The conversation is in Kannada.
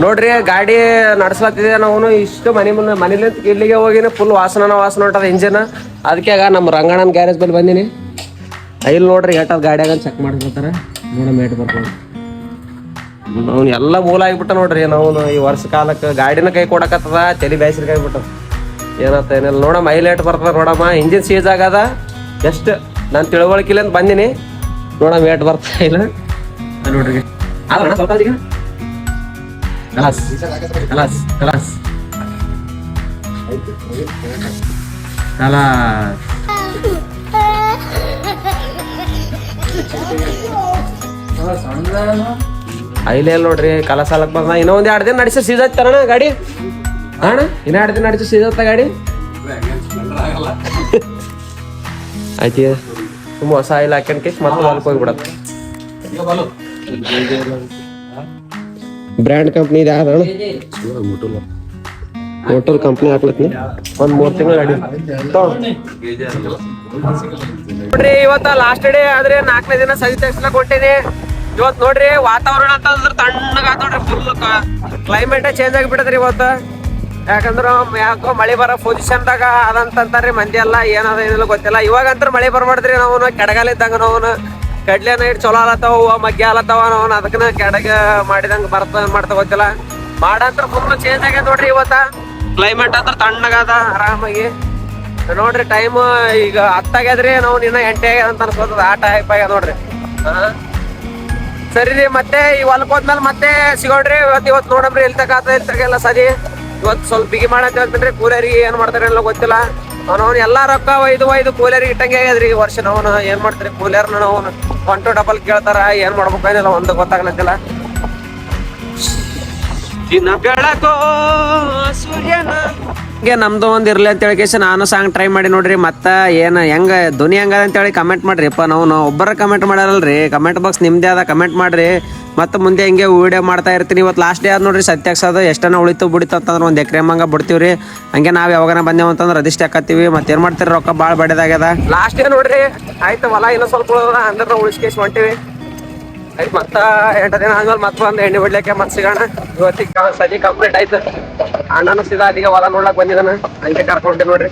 ನೋಡ್ರಿ ಗಾಡಿ ನಡ್ಸ್ಲತ್ತಿದೆ ನಾವು ಇಷ್ಟು ಮನೇಲಿ ಇಲ್ಲಿಗೆ ಹೋಗಿನ ಫುಲ್ ವಾಸನ ಹೊಂಟದ ಇಂಜಿನ್. ಅದಕ್ಕೆ ಆಗ ನಮ್ಮ ರಂಗಣ್ಣನ ಗ್ಯಾರೇಜ್ ಬಲ್ಲಿ ಬಂದಿನಿ. ಇಲ್ಲಿ ನೋಡ್ರಿ ಏಟದ ಗಾಡಿಯಾಗ ಚೆಕ್ ಮಾಡ್ಕೊತಾರ ನೋಡಮ್ ಏಟ್ ಬರ್ಬೋದು. ನಾವು ಎಲ್ಲ ಮೂಲ ಆಗಿಬಿಟ್ಟ ನೋಡ್ರಿ. ನಾವು ಈ ವರ್ಷ ಕಾಲಕ್ಕೆ ಗಾಡಿನ ಕೈ ಕೊಡಕತ್ತದ, ತಲೆ ಬೇಸರಿಗೆ ಆಗಿಬಿಟ್ಟದ. ಏನತ್ತ ಏನಿಲ್ಲ ನೋಡಮ್ಮ ಹೈಲೈಟ್ ಬರ್ತದ ನೋಡಮ್ಮ. ಇಂಜಿನ್ ಸೀಜ್ ಆಗದ ಜಸ್ಟ್ ನಾನು ತಿಳುವಳಿಕಿಲ್ಲ ಅಂತ ಬಂದಿನಿ. ನೋಡಮ್ಮ ಏಟ್ ಬರ್ತಾ ಇಲ್ಲ ನೋಡ್ರಿ. ಸ್ವಲ್ಪ ಕಲಾಸ್ ಕಲಾಸ್ ಕಲಾಸ್ ಕಲಾಸ್ ಐಲೇ ನೋಡ್ರಿ ಕಲಾಸ್ ಸಾಲಕ್ ಬಂದ. ಇನ್ನೂ ಒಂದ್ 2 ದಿನ ನಡೆಸಿ ಸೀಜ್ ಹತ್ತಾರಣ ಗಾಡಿ ಅಣ್ಣ. ಇನ್ನ 2 ದಿನ ನಡೆಸಿ ಸೀಜ್ ಹತ್ತ ಗಾಡಿ ಆಯ್ತು. ತುಂಬ ಹೊಸ ಆಯಿಲ್ ಹಾಕ್ಯಂಡ್ ಕೇಸ್ ಮತ್ತೆ ಹೊಲಕ್ಕೆ ಹೋಗ್ಬಿಡತ್ತೆ. ಬ್ರ್ಯಾಂಡ್ ಕಂಪ್ನಿ ಇದೆ ಅಣ್ಣ, ಹೋಟೆಲ್ ಕಂಪ್ನಿ ಹಾಕ್ಲತ್ನಿ. ಒಂದ್ 3 ತಿಂಗಳು ಗಾಡಿ ನೋಡ್ರಿ. ಇವತ್ತ ಲಾಸ್ಟ್ ಡೇ ಆದ್ರೆ 4ನೇ ದಿನ ಸಜಿ ತೆಗ್ಸ್ಲಕ್ ಹೊಂಟೀನಿ. ಇವತ್ ನೋಡ್ರಿ ವಾತಾವರಣ ಅಂತಂದ್ರ ತಣ್ಣಗ ನೋಡ್ರಿ. ಫುಲ್ ಕ್ಲೈಮೇಟ್ ಚೇಂಜ್ ಆಗಿಬಿಟ್ಟದ್ರಿ ಇವತ್ತು. ಯಾಕಂದ್ರ ಯಾಕೋ ಮಳೆ ಬರೋ ಪೊಸಿಷನ್ದಾಗ ಅದಂತಾರ್ರಿ ಮಂದಿ ಎಲ್ಲ. ಏನದ ಏನಿಲ್ಲ ಗೊತ್ತಿಲ್ಲ. ಇವಾಗಂತ್ರ ಮಳೆ ಬರ್ಬಾರ್ದ್ರಿ. ನಾವು ಕೆಡಗಾಲ ಇದ್ದಂಗ ನಾವು ಕಡ್ಲೆ ನೈಟ್ ಚಲೋ ಆಲತ್ತಾವ, ಮಗ್ಗೆ ಆಲತ್ತಾವ. ನಾವು ಅದಕ್ಕನ ಕೆಡಗ ಮಾಡಿದಂಗ ಮಾಡ್ತಾ ಗೊತ್ತಿಲ್ಲ. ಮಾಡಂತ್ರ ಫುಲ್ ಚೇಂಜ್ ಆಗ್ಯದ ನೋಡ್ರಿ. ಇವತ್ತ ಕ್ಲೈಮೇಟ್ ಅಂತ್ರ ತಣ್ಣಗದ ಆರಾಮಾಗಿ ನೋಡ್ರಿ. ಟೈಮ್ ಈಗ 10 ಆಗ್ಯದ್ರಿ. ನಾವು ಇನ್ನ 8 ಆಗ್ಯದ ಅಂತ ಅನ್ಕೋತದ. ಆ ಟೈಪ್ ಆಗ್ಯದ ನೋಡ್ರಿ. ಸರಿ ರೀ, ಮತ್ತೆ ಈ ಹೊಲಕ್ ಹೋದ್ಮೇಲೆ ಮತ್ತೆ ಸಿಗೋಣ್ರಿ. ಇವತ್ತು ನೋಡಮ್ರಿ ಎಲ್ಲಿ ತಗಲ್ಲ ಸರಿ. ಇವತ್ತು ಸ್ವಲ್ಪ ಬಿಗಿ ಮಾಡಂತ ಹೇಳ್ತೇನ್ರಿ. ಕೂಲರಿಗೆ ಏನ್ ಮಾಡ್ತಾರೆ ಎಲ್ಲ ಗೊತ್ತಿಲ್ಲ. ನಾವು ಎಲ್ಲಾ ರೊಕ್ಕ ಒಯ್ದು ಕೂಲರಿಗೆ ಇಟ್ಟಂಗೆ ಆಗ್ಯದ್ರಿ ಈ ವರ್ಷ. ನಾವು ಏನ್ ಮಾಡ್ತೀರಿ ಕೂಲರ್ನ ನಾವು 1 to double ಕೇಳ್ತಾರ. ಏನ್ ಮಾಡ್ಬೇಕು ಏನಿಲ್ಲ ಒಂದು ಗೊತ್ತಾಗ್ಲತ್ತಿಲ್ಲ. ದಿನ ಬೆಳಕೋ ಸೂರ್ಯನ ನಮ್ದು ಒಂದ್ ಇರ್ಲಿ ಅಂತ ಹೇಳಿ ನಾನು ಸಾಂಗ್ ಟ್ರೈ ಮಾಡಿ ನೋಡ್ರಿ. ಮತ್ತ ಏನ್ ಹೆಂಗ ಧ್ವನಿ ಹೆಂಗದ ಅಂತ ಹೇಳಿ ಕಮೆಂಟ್ ಮಾಡ್ರಿಪ್ಪ. ನಾವು ಒಬ್ಬರ ಕಮೆಂಟ್ ಮಾಡಾರಲ್ರಿ. ಕಮೆಂಟ್ ಬಾಕ್ಸ್ ನಿಮ್ದೇ ಅದ, ಕಮೆಂಟ್ ಮಾಡ್ರಿ. ಮತ್ತೆ ಮುಂದೆ ಹಿಂಗೆ ವಿಡಿಯೋ ಮಾಡ್ತಾ ಇರ್ತೀನಿ. ಇವತ್ತು ಲಾಸ್ಟ್ ಡೇ ಆದ್ ನೋಡ್ರಿ. ಸತ್ಯಾಕ್ಸದ ಎಷ್ಟನ ಉಳಿತು ಬಿಡಿತು ಅಂತಂದ್ರೆ 1 ಎಕರೆ ಹಂಗ ಬಿಡ್ತೀವ್ರಿ. ಹಂಗೆ ನಾವ್ ಯಾವಾಗನ ಬಂದೇವ್ ಅಂತಂದ್ರೆ ಅದಿಷ್ಟು ಹಾಕತ್ತೀವಿ. ಮತ್ತೇನ್ ಮಾಡ್ತೀರಿ ರೊಕ್ಕ ಭಾಳ ಬಡದಾಗ್ಯದ. ಲಾಸ್ಟ್ ಡೇ ನೋಡ್ರಿ ಆಯ್ತು. ಹೊಲ ಇನ್ನೂ ಸ್ವಲ್ಪ ಅಂದ್ರೆ ಉಳಿಸ್ಕೇಸ್ ಹೊಂಟಿವಿ. ಆಯ್ತು ಮತ್ತ 8 ದಿನ ಆದ್ಮೇಲೆ ಮತ್ತೆ ಒಂದು ಎಣ್ಣೆ ಬಿಡ್ಲಿಕ್ಕೆ ಮತ್ತೆ ಸಿಗೋಣ. ಇವತ್ತಿಗೆ ಸದಿ ಕಂಪ್ಲೀಟ್ ಆಯ್ತು. ಅಣ್ಣನು ಸೀದಾ ಅದಿಗೆ ಹೊಲ ನೋಡ್ಲಕ್ ಬಂದಿದ್ದಾನ. ಹಂಗೆ ಕರ್ಕೊಂಡೆ ನೋಡ್ರಿ.